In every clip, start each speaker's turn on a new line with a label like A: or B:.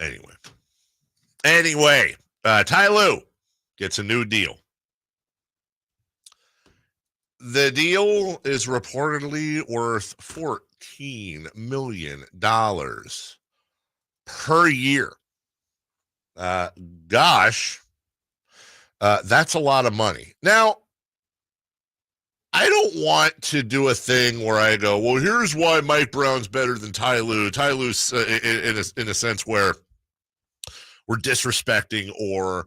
A: Anyway, Ty Lue gets a new deal. The deal is reportedly worth $14 million per year. Gosh, that's a lot of money. Now, I don't want to do a thing where I go, well, here's why Mike Brown's better than Ty Lue. Ty Lue's in a sense where we're disrespecting or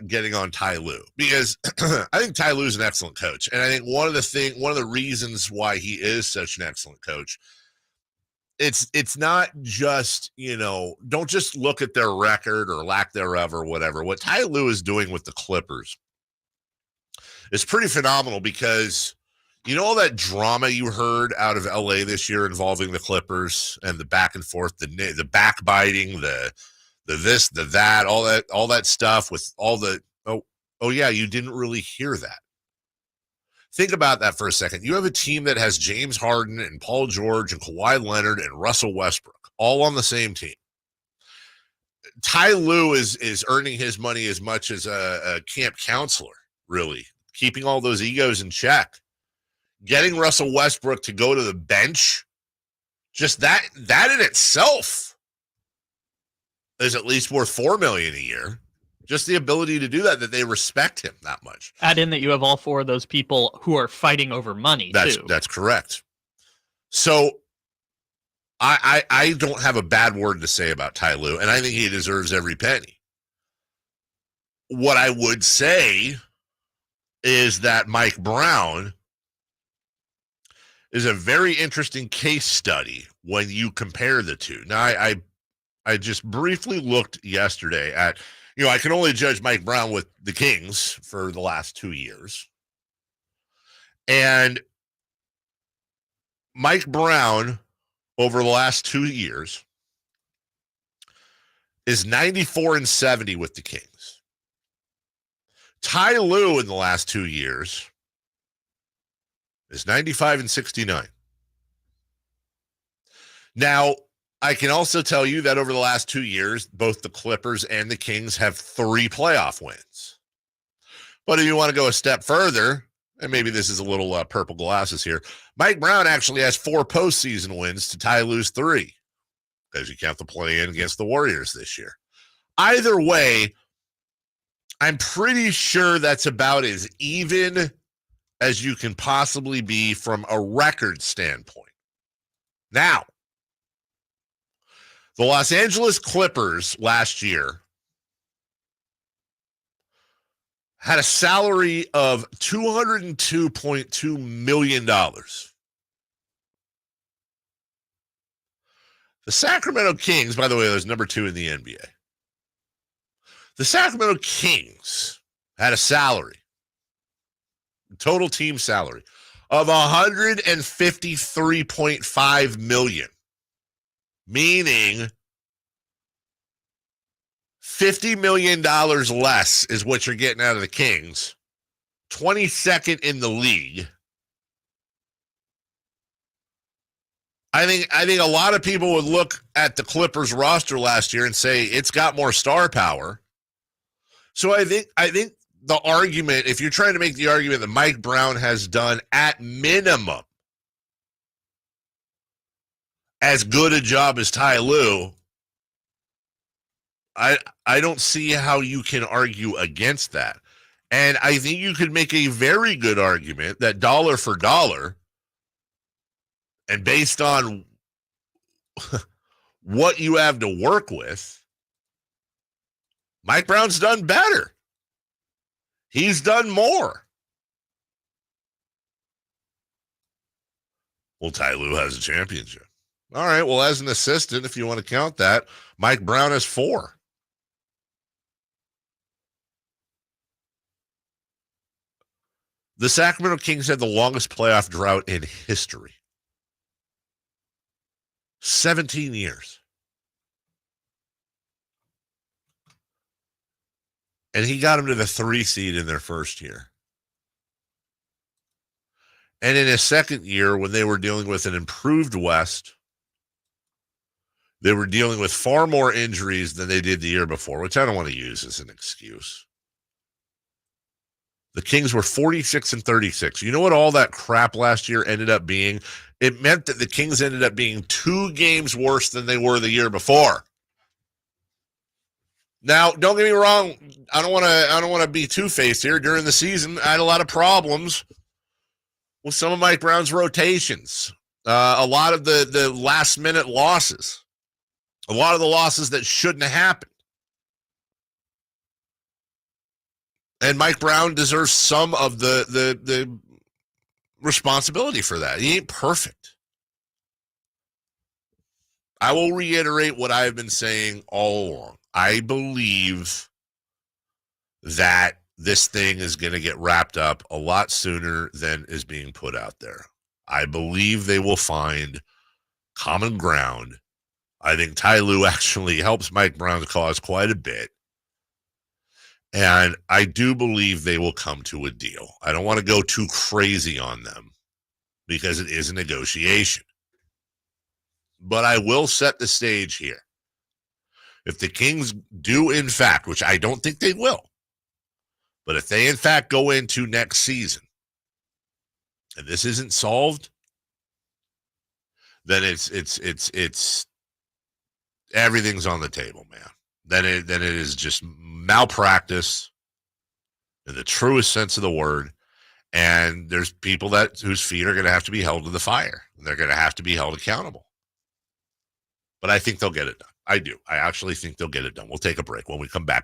A: getting on Ty Lue, because I think Ty Lue is an excellent coach, and I think one of the reasons why he is such an excellent coach, it's not just, don't just look at their record or lack thereof or whatever. What Ty Lue is doing with the Clippers is pretty phenomenal, because all that drama you heard out of LA this year involving the Clippers and the back and forth, the backbiting, the this, the that, all that stuff with all the, oh yeah, you didn't really hear that. Think about that for a second. You have a team that has James Harden and Paul George and Kawhi Leonard and Russell Westbrook all on the same team. Ty Lue is earning his money as much as a camp counselor, really, keeping all those egos in check. Getting Russell Westbrook to go to the bench, just that in itself is at least worth $4 million a year. Just the ability to do that they respect him that much.
B: Add in that you have all four of those people who are fighting over money, too.
A: That's correct. So I don't have a bad word to say about Ty Lue, and I think he deserves every penny. What I would say is that Mike Brown is a very interesting case study when you compare the two. Now, I just briefly looked yesterday at, I can only judge Mike Brown with the Kings for the last 2 years. And Mike Brown, over the last 2 years, is 94-70 with the Kings. Ty Lue in the last 2 years is 95-69. Now, I can also tell you that over the last 2 years, both the Clippers and the Kings have 3 playoff wins. But if you want to go a step further, and maybe this is a little purple glasses here, Mike Brown actually has 4 postseason wins to Ty Lue's 3, because you count the play-in against the Warriors this year. Either way, I'm pretty sure that's about as even as you can possibly be from a record standpoint. Now, the Los Angeles Clippers last year had a salary of $202.2 million. The Sacramento Kings, by the way, was number 2 in the NBA. The Sacramento Kings had a salary, total team salary, of $153.5 million. Meaning $50 million less is what you're getting out of the Kings. 22nd in the league. I think a lot of people would look at the Clippers roster last year and say it's got more star power. So I think the argument, if you're trying to make the argument that Mike Brown has done at minimum as good a job as Ty Lue, I don't see how you can argue against that. And I think you could make a very good argument that dollar for dollar, and based on what you have to work with, Mike Brown's done better. He's done more. Well, Ty Lue has a championship. All right, well, as an assistant, if you want to count that, Mike Brown has 4. The Sacramento Kings had the longest playoff drought in history. 17 years. And he got them to the 3 seed in their first year. And in his second year, when they were dealing with an improved West, They were dealing with far more injuries than they did the year before, which I don't want to use as an excuse. The Kings were 46-36. You know what all that crap last year ended up being? It meant that the Kings ended up being 2 games worse than they were the year before. Now, don't get me wrong. I don't want to be two-faced here. During the season, I had a lot of problems with some of Mike Brown's rotations. A lot of the last-minute losses. A lot of the losses that shouldn't have happened. And Mike Brown deserves some of the responsibility for that. He ain't perfect. I will reiterate what I've been saying all along. I believe that this thing is going to get wrapped up a lot sooner than is being put out there. I believe they will find common ground. I think Ty Lue actually helps Mike Brown's cause quite a bit. And I do believe they will come to a deal. I don't want to go too crazy on them because it is a negotiation. But I will set the stage here. If the Kings do, in fact, which I don't think they will, but if they, in fact, go into next season and this isn't solved, then it's everything's on the table, man. Then it is just malpractice in the truest sense of the word. And there's people whose feet are going to have to be held to the fire. And they're going to have to be held accountable. But I think they'll get it done. I do. I actually think they'll get it done. We'll take a break when we come back.